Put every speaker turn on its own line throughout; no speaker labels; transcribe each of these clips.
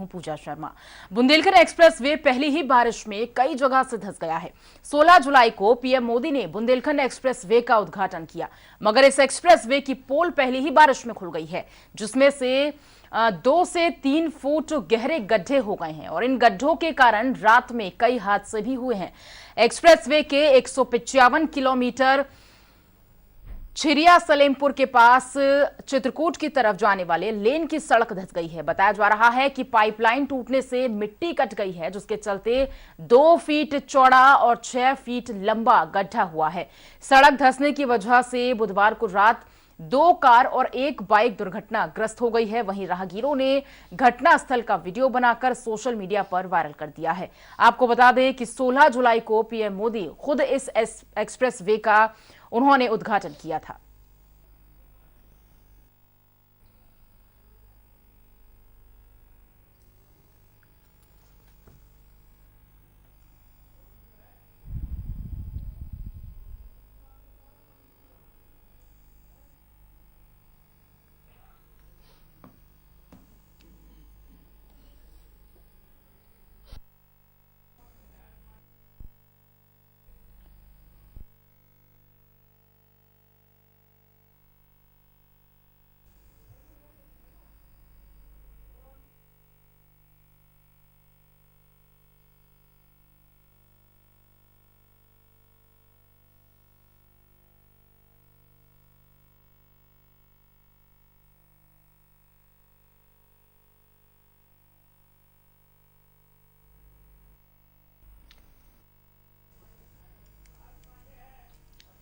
हूं पूजा Sharma. Bundelkhand express way पहली ही बारिश में कई जगह से धंस गया है। 16 जुलाई को पीएम मोदी ने बुंदेलखंड एक्सप्रेस वे का उद्घाटन किया, मगर इस एक्सप्रेस वे की पोल पहली ही बारिश में खुल गई है, जिसमें से 2 से 3 फुट गहरे गड्ढे हो गए हैं और इन गड्ढों के कारण रात में कई हादसे भी हुए हैं। एक्सप्रेस वे के 155 किलोमीटर छिरिया सलेमपुर के पास चित्रकूट की तरफ जाने वाले लेन की सड़क धंस गई है। बताया जा रहा है कि पाइपलाइन टूटने से मिट्टी कट गई है, जिसके चलते 2 फीट चौड़ा और 6 फीट लंबा गड्ढा हुआ है। सड़क धंसने की वजह से बुधवार को रात 2 कार और 1 बाइक दुर्घटनाग्रस्त हो गई है। वहीं राहगीरों ने घटनास्थल का वीडियो बनाकर सोशल मीडिया पर वायरल कर दिया है। आपको बता दें कि 16 जुलाई को पीएम मोदी खुद इस एक्सप्रेस वे का उन्होंने उद्घाटन किया था।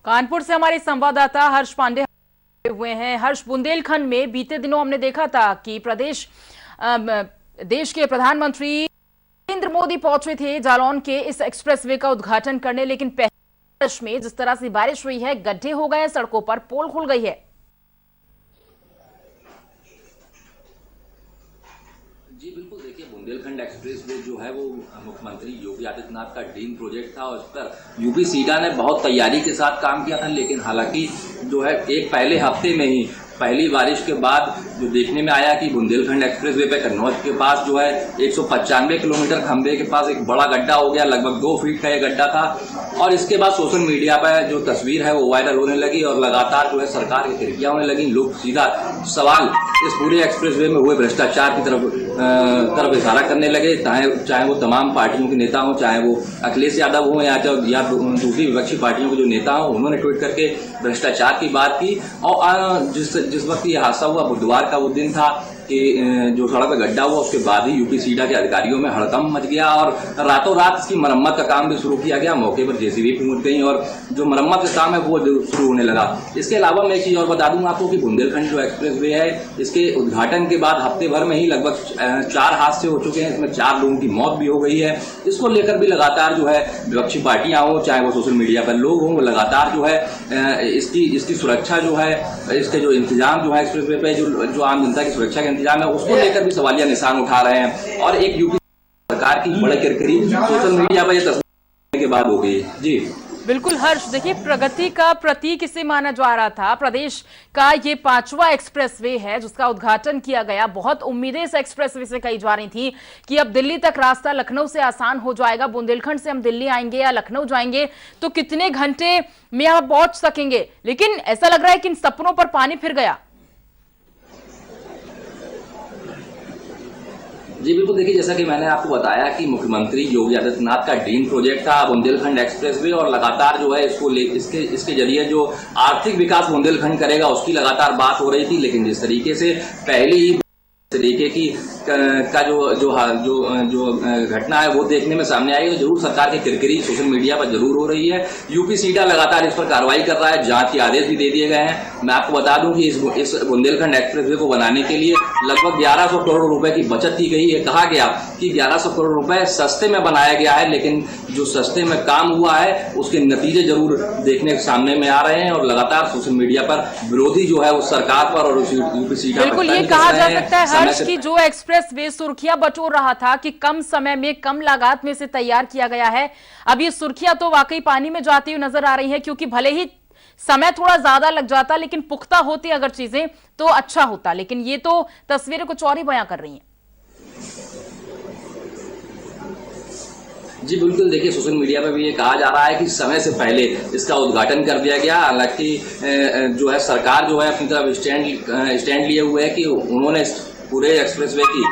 कानपुर से हमारे संवाददाता हर्ष पांडे हुए हैं। हर्ष, बुंदेलखंड में बीते दिनों हमने देखा था कि देश के प्रधानमंत्री नरेंद्र मोदी पहुंचे थे जालौन के इस एक्सप्रेसवे का उद्घाटन करने, लेकिन पहली बारिश में जिस तरह से बारिश हुई है, गड्ढे हो गए, सड़कों पर पोल खुल गई है।
जी बिल्कुल, देखिए बुंदेलखंड एक्सप्रेस वे जो है वो मुख्यमंत्री योगी आदित्यनाथ का ड्रीम प्रोजेक्ट था और उस पर यूपी सीडा ने बहुत तैयारी के साथ काम किया था। लेकिन हालांकि जो है एक पहले हफ्ते में ही पहली बारिश के बाद जो देखने में आया कि बुंदेलखंड एक्सप्रेस वे पे कन्नौज के पास जो है 195 किलोमीटर खंबे के पास एक बड़ा गड्ढा हो गया। लगभग 2 फीट का ये गड्ढा था और इसके बाद सोशल मीडिया पर जो तस्वीर है वो वायरल होने लगी और लगातार जो है सरकार की तिरकियां होने लगी। लोग सीधा सवाल इस पूरे एक्सप्रेस वे में हुए भ्रष्टाचार की तरफ इशारा करने लगे, चाहे वो तमाम पार्टियों के नेता हों, चाहे वो अखिलेश यादव हों या दूसरी विपक्षी पार्टियों के जो नेता हों, उन्होंने ट्वीट करके भ्रष्टाचार की बात की। और जिस वक्त ये हादसा हुआ, बुधवार का वो दिन था कि जो सड़क पर गड्ढा हुआ, उसके बाद ही यूपी सीडा के अधिकारियों में हड़कंप मच गया और रातों रात इसकी मरम्मत का काम भी शुरू किया गया। मौके पर जेसीबी पहुंच गई और जो मरम्मत का काम है वो शुरू होने लगा। इसके अलावा मैं एक चीज़ और बता दूं आपको कि बुंदेलखंड जो एक्सप्रेस वे है, इसके उद्घाटन के बाद हफ्ते भर में ही लगभग 4 हादसे हो चुके हैं। इसमें 4 लोगों की मौत भी हो गई है। इसको लेकर भी लगातार जो है विपक्षी पार्टियां हों, चाहे वो सोशल मीडिया पर लोग हों, वो लगातार जो है इसकी सुरक्षा जो है, इसके जो इंतजाम जो है एक्सप्रेस वे पे जो आम जनता की सुरक्षा के इंतजाम है, उसको लेकर भी सवालिया निशान उठा रहे हैं। और एक यूपी सरकार की बड़े किरकिरी सोशल मीडिया पर यह तस्वीर के बाद हो गई। जी
बिल्कुल हर्ष, देखिए प्रगति का प्रतीक इसे माना जा रहा था। प्रदेश का ये 5वां एक्सप्रेसवे है जिसका उद्घाटन किया गया। बहुत उम्मीदें इस एक्सप्रेसवे से कही जा रही थी कि अब दिल्ली तक रास्ता लखनऊ से आसान हो जाएगा। बुंदेलखंड से हम दिल्ली आएंगे या लखनऊ जाएंगे तो कितने घंटे में हम पहुंच सकेंगे, लेकिन ऐसा लग रहा है कि इन सपनों पर पानी फिर गया।
जी बिल्कुल, देखिए जैसा कि मैंने आपको बताया कि मुख्यमंत्री योगी आदित्यनाथ का ड्रीम प्रोजेक्ट था बुंदेलखंड एक्सप्रेसवे और लगातार जो है इसके जरिए जो आर्थिक विकास बुंदेलखंड करेगा उसकी लगातार बात हो रही थी। लेकिन जिस तरीके से पहली तरीके की का जो घटना है वो देखने में सामने आई, तो जरूर सरकार की किरकिरी सोशल मीडिया पर जरूर हो रही है। यूपी सीडा लगातार इस पर कार्रवाई कर रहा है, जांच के आदेश भी दे दिए गए हैं। मैं आपको बता दूं कि इस बुंदेलखंड एक्सप्रेसवे को बनाने के लिए लगभग 1100 करोड़ रुपए की बचत की गई है। कहा गया कि 1100 करोड़ रुपए सस्ते में बनाया गया है, लेकिन जो सस्ते में काम हुआ है उसके नतीजे जरूर देखने के सामने में आ रहे हैं और लगातार सोशल मीडिया पर विरोधी जो है उस सरकार पर और यूपी सीडा पर
बिल्कुल ये कहा जा सकता है हर्ष की जो एक्सप्रेस वे सुर्खियां बटोर रहा था कि कम समय में कम लागत में से तैयार किया गया है, अब ये सुर्खियां तो वाकई पानी में जाती हुई नजर आ रही है। क्योंकि भले ही समय थोड़ा ज्यादा लग जाता, लेकिन पुख्ता होती अगर चीजें तो अच्छा होता, लेकिन ये तो तस्वीरें कुछ और ही बयां कर रही हैं।
जी बिल्कुल, देखिए सोशल मीडिया पर भी ये कहा जा रहा है कि समय से पहले इसका उद्घाटन कर दिया गया। हालांकि जो है सरकार जो है अपनी तरफ स्टैंड लिए हुए है कि उन्होंने पूरे एक्सप्रेसवे की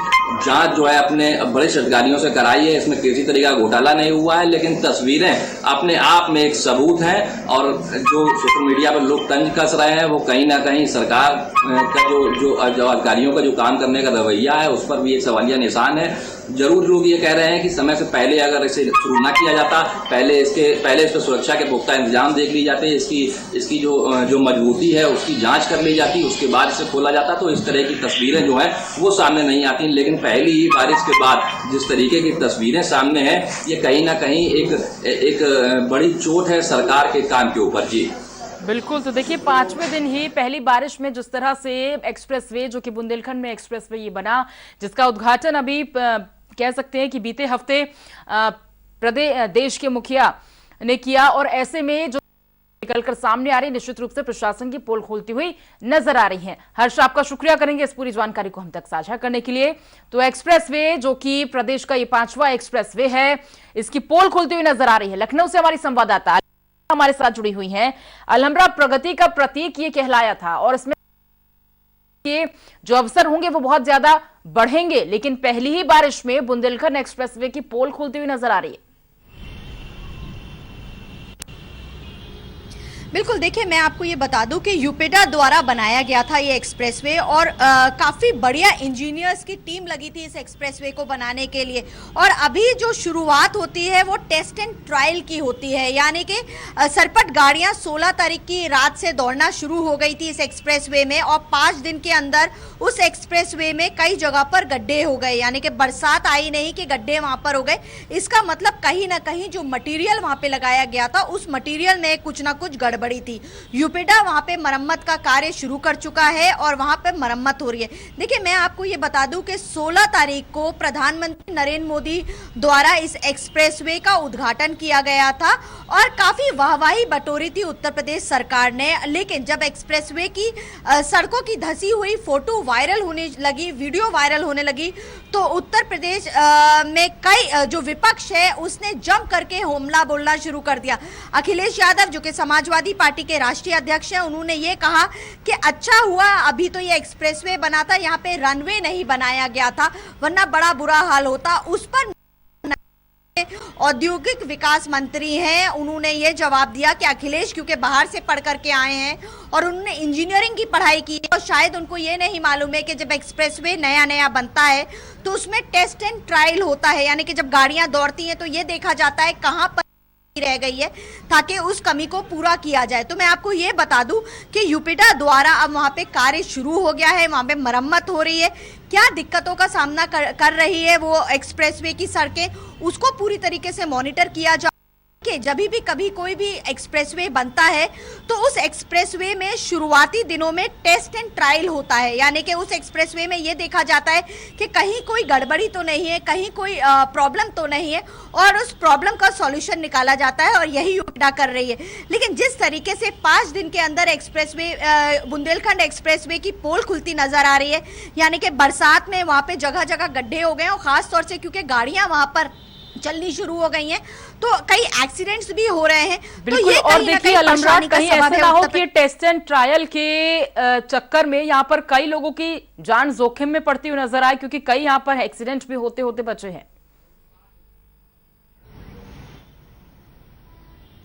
जांच जो है अपने वरिष्ठ अधिकारियों से कराई है, इसमें किसी तरीका का घोटाला नहीं हुआ है। लेकिन तस्वीरें अपने आप में एक सबूत हैं और जो सोशल मीडिया पर लोग तंज कस रहे हैं वो कहीं ना कहीं सरकार का जो अधिकारियों का जो काम करने का रवैया है उस पर भी एक सवालिया निशान है। जरूर लोग ये कह रहे हैं कि समय से पहले अगर इसे शुरू ना किया जाता, पहले इस पर सुरक्षा के पुख्ता इंतजाम देख ली जाते, इसकी जो मजबूती है उसकी जांच कर ली जाती, उसके बाद इसे खोला जाता तो इस तरह की तस्वीरें जो हैं वो सामने नहीं आती। लेकिन पहली ही बारिश के बाद जिस तरीके की तस्वीरें सामने हैं ये कहीं ना कहीं एक बड़ी चोट है सरकार के काम के ऊपर। जी
बिल्कुल, तो देखिए 5वें दिन ही पहली बारिश में जिस तरह से एक्सप्रेसवे जो कि बुंदेलखंड में एक्सप्रेसवे ये बना, जिसका उद्घाटन अभी कह सकते हैं कि बीते हफ्ते प्रदेश के मुखिया ने किया, और ऐसे में जो निकलकर सामने आ रही निश्चित रूप से प्रशासन की पोल खोलती हुई नजर आ रही हैं। हर्ष, आपका शुक्रिया करेंगे इस पूरी जानकारी को हम तक साझा करने के लिए। तो एक्सप्रेसवे जो कि प्रदेश का ये 5वां एक्सप्रेसवे है, इसकी पोल खोलती हुई नजर आ रही है। लखनऊ से हमारी संवाददाता हमारे साथ जुड़ी हुई हैं। अलहमरा प्रगति का प्रतीक ये कहलाया था और इसमें जो अवसर होंगे वो बहुत ज्यादा बढ़ेंगे, लेकिन पहली ही बारिश में बुंदेलखंड एक्सप्रेसवे की पोल खुलती हुई नजर आ रही है।
बिल्कुल, देखिए मैं आपको ये बता दूं कि यूपेडा द्वारा बनाया गया था ये एक्सप्रेसवे और काफ़ी बढ़िया इंजीनियर्स की टीम लगी थी इस एक्सप्रेसवे को बनाने के लिए। और अभी जो शुरुआत होती है वो टेस्ट एंड ट्रायल की होती है, यानी कि सरपट गाड़ियां 16 तारीख की रात से दौड़ना शुरू हो गई थी इस एक्सप्रेसवे में और 5 दिन के अंदर उस एक्सप्रेसवे में कई जगह पर गड्ढे हो गए, यानी कि बरसात आई नहीं कि गड्ढे वहाँ पर हो गए। इसका मतलब कहीं ना कहीं जो मटीरियल वहाँ पे लगाया गया था उस मटीरियल में कुछ ना कुछ गड़बड़ी थी। यूपेडा वहां पे मरम्मत का कार्य शुरू कर चुका है और वहां पे मरम्मत हो रही है। देखिए मैं आपको ये बता दूं कि 16 तारीख को प्रधानमंत्री नरेंद्र मोदी द्वारा इस एक्सप्रेसवे का उद्घाटन किया गया था और काफी वाहवाही बटोरी थी उत्तर प्रदेश सरकार ने। लेकिन जब एक्सप्रेसवे की सड़कों की धसी हुई फोटो वायरल होने लगी, वीडियो वायरल होने लगी, तो उत्तर प्रदेश में कई जो विपक्ष है उसने जम करके हमला बोलना शुरू कर दिया। अखिलेश यादव जो कि समाजवादी पार्टी के राष्ट्रीय अध्यक्ष हैं, उन्होंने ये कहा कि अच्छा हुआ अभी तो ये एक्सप्रेसवे बना था, यहाँ पे रनवे नहीं बनाया गया था वरना बड़ा बुरा हाल होता। उस पर औद्योगिक विकास मंत्री हैं, उन्होंने ये जवाब दिया कि अखिलेश क्योंकि बाहर से पढ़ करके आए हैं और उन्होंने इंजीनियरिंग की पढ़ाई की है और शायद उनको ये नहीं मालूम है कि जब एक्सप्रेसवे नया नया बनता है तो उसमें टेस्ट एंड ट्रायल होता है, यानी कि जब गाड़ियां दौड़ती हैं तो ये देखा जाता है कहां पर रह गई है ताकि उस कमी को पूरा किया जाए। तो मैं आपको ये बता दूं कि यूपेडा द्वारा अब वहां पे कार्य शुरू हो गया है, वहां पे मरम्मत हो रही है। क्या दिक्कतों का सामना कर रही है वो एक्सप्रेसवे की सड़कें, उसको पूरी तरीके से मॉनिटर किया जाए। जब भी कभी कोई भी एक्सप्रेसवे बनता है तो उस एक्सप्रेसवे में शुरुआती दिनों में टेस्ट एंड ट्रायल होता है, यानी कि उस एक्सप्रेसवे में ये देखा जाता है कि कहीं कोई गड़बड़ी तो नहीं है, कहीं कोई प्रॉब्लम तो नहीं है और उस प्रॉब्लम का सॉल्यूशन निकाला जाता है और यही यूपेडा कर रही है। लेकिन जिस तरीके से 5 दिन के अंदर एक्सप्रेसवे बुंदेलखंड एक्सप्रेसवे की पोल खुलती नजर आ रही है, यानी कि बरसात में वहाँ पे जगह जगह गड्ढे हो गए और खास तौर से क्योंकि गाड़ियां वहाँ पर चलनी शुरू हो गई हैं तो कई एक्सीडेंट्स भी हो रहे हैं।
बिल्कुल, तो और देखिए अलमरा कहीं ऐसा ना हो कि टेस्ट एंड ट्रायल के चक्कर में यहाँ पर कई लोगों की जान जोखिम में पड़ती हुई नजर आए, क्योंकि कई यहाँ पर एक्सीडेंट भी होते होते बचे हैं।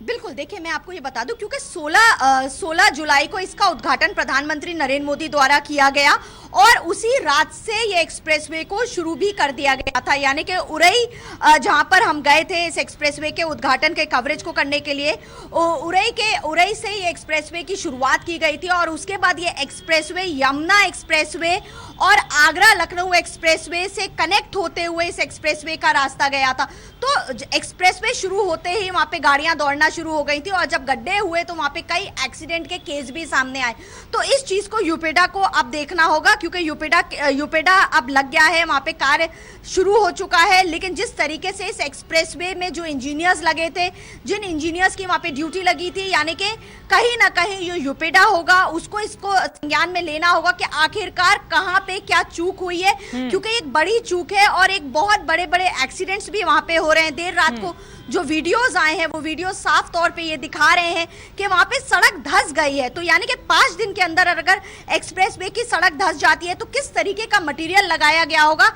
बिल्कुल, देखिए मैं आपको ये बता दूं क्योंकि 16 जुलाई को इसका उद्घाटन प्रधानमंत्री नरेंद्र मोदी द्वारा किया गया और उसी रात से ये एक्सप्रेसवे को शुरू भी कर दिया गया था, यानी कि उरई जहां पर हम गए थे इस एक्सप्रेसवे के उद्घाटन के कवरेज को करने के लिए, उरई से ये एक्सप्रेसवे की शुरुआत की गई थी और उसके बाद ये एक्सप्रेसवे यमुना एक्सप्रेसवे और आगरा लखनऊ एक्सप्रेसवे से कनेक्ट होते हुए इस एक्सप्रेसवे का रास्ता गया था। तो एक्सप्रेसवे शुरू होते ही वहां पे गाड़ियां दौड़ना शुरू हो गई थी और जब गड्ढे हुए तो वहां पे कई एक्सीडेंट के केस भी सामने आए। तो इस चीज को यूपेडा को अब देखना होगा, क्योंकि यूपेडा अब लग गया है, वहां पे कार्य शुरू हो चुका है। लेकिन जिस तरीके से इस एक्सप्रेसवे में जो इंजीनियर्स लगे थे, जिन इंजीनियर्स की वहां पे ड्यूटी लगी थी, यानी कि कहीं ना कहीं ये यूपेडा होगा, उसको इसको संज्ञान में लेना होगा कि आखिरकार कहां पे क्या चूक हुई है, क्योंकि एक बड़ी चूक है और एक बहुत बड़े बड़े एक्सीडेंट्स भी वहां पे हो रहे हैं। देर रात को जो वीडियोस आए हैं वो वीडियो साफ तौर पे ये दिखा रहे हैं कि वहां पे सड़क धंस गई है। तो यानी कि 5 दिन के अंदर अगर एक्सप्रेसवे की सड़क धंस जाती है तो किस तरीके का मटेरियल लगाया गया होगा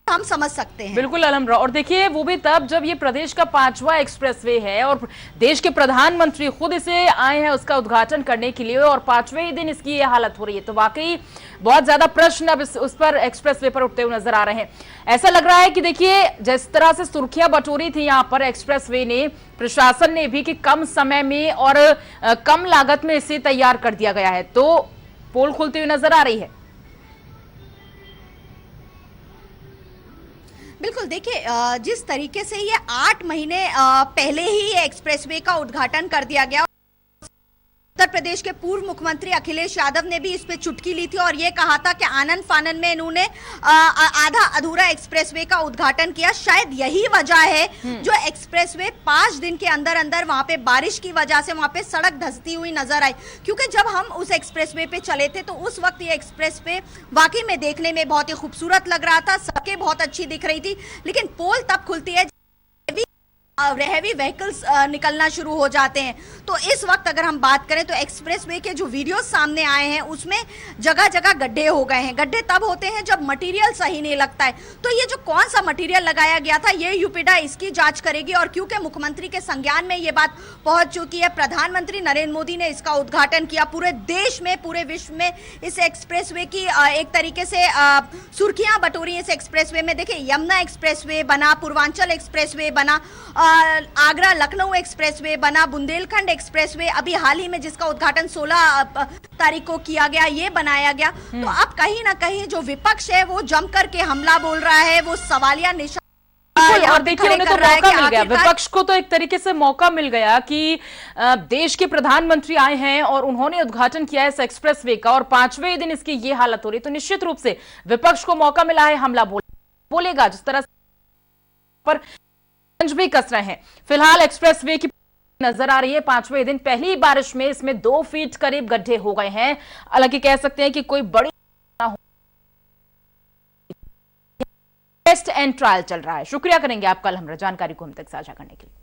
हम समझ सकते हैं।
बिल्कुल अलमरा, और देखिए वो भी तब जब ये प्रदेश का 5वां एक्सप्रेसवे है और देश के प्रधानमंत्री खुद इसे आए हैं उसका उद्घाटन करने के लिए, और 5वें ही दिन इसकी ये हालत हो रही है। तो वाकई बहुत ज्यादा प्रश्न अब उस पर एक्सप्रेसवे पर उठते हुए नजर आ रहे हैं। ऐसा लग रहा है कि देखिए जिस तरह से सुर्खियां बटोरी थी यहाँ पर एक्सप्रेसवे ने, प्रशासन ने भी, कि कम समय में और कम लागत में इसे तैयार कर दिया गया है, तो पोल खुलती हुई नजर आ रही है।
बिल्कुल, देखिए जिस तरीके से ये 8 महीने पहले ही ये एक्सप्रेसवे का उद्घाटन कर दिया गया, उत्तर प्रदेश के पूर्व मुख्यमंत्री अखिलेश यादव ने भी इस पे चुटकी ली थी और ये कहा था कि आनन फानन में इन्होंने आधा अधूरा एक्सप्रेसवे का उद्घाटन किया। शायद यही वजह है जो एक्सप्रेसवे 5 दिन के अंदर अंदर वहां पे बारिश की वजह से वहां पे सड़क धंसती हुई नजर आई, क्योंकि जब हम उस एक्सप्रेसवे पे चले थे तो उस वक्त ये एक्सप्रेसवे वाकई में देखने में बहुत ही खूबसूरत लग रहा था, सड़कें बहुत अच्छी दिख रही थी। लेकिन पोल तब खुलती है हैवी व्हीकल्स निकलना शुरू हो जाते हैं। तो इस वक्त अगर हम बात करें तो एक्सप्रेसवे के जो वीडियोस सामने आए हैं उसमें जगह जगह गड्ढे हो गए हैं। गड्ढे तब होते हैं जब मटेरियल सही नहीं लगता है। तो ये जो कौन सा मटेरियल लगाया गया था ये यूपेडा इसकी जांच करेगी, और क्योंकि मुख्यमंत्री के संज्ञान में ये बात पहुंच चुकी है, प्रधानमंत्री नरेंद्र मोदी ने इसका उद्घाटन किया, पूरे देश में पूरे विश्व में इस एक्सप्रेसवे की एक तरीके से सुर्खियां बटोरी इस एक्सप्रेसवे में। देखिए यमुना एक्सप्रेसवे बना, पूर्वांचल एक्सप्रेसवे बना, आगरा लखनऊ एक्सप्रेसवे बना, बुंदेलखंड एक्सप्रेसवे अभी हाल ही में जिसका उद्घाटन 16 तारीख को किया गया, ये बनाया गया। तो अब कहीं ना कहीं जो विपक्ष है वो जम करके हमला बोल रहा है, वो सवालिया निशान।
और देखिए उन्हें तो मौका मिल गया, विपक्ष को तो एक तरीके से मौका मिल गया कि देश के प्रधानमंत्री आए हैं और उन्होंने उद्घाटन किया है इस एक्सप्रेसवे का, और 5वें दिन इसकी ये हालत हो रही। तो निश्चित रूप से विपक्ष को मौका मिला है, हमला बोलेगा। जिस तरह पर भी कस रहे हैं फिलहाल एक्सप्रेसवे की नजर आ रही है। 5वें दिन पहली बारिश में इसमें 2 फीट करीब गड्ढे हो गए हैं। हालांकि कह सकते हैं कि कोई बड़ी टेस्ट एंड ट्रायल चल रहा है। शुक्रिया करेंगे आपका अलहमरा जानकारी को हम तक साझा करने के लिए।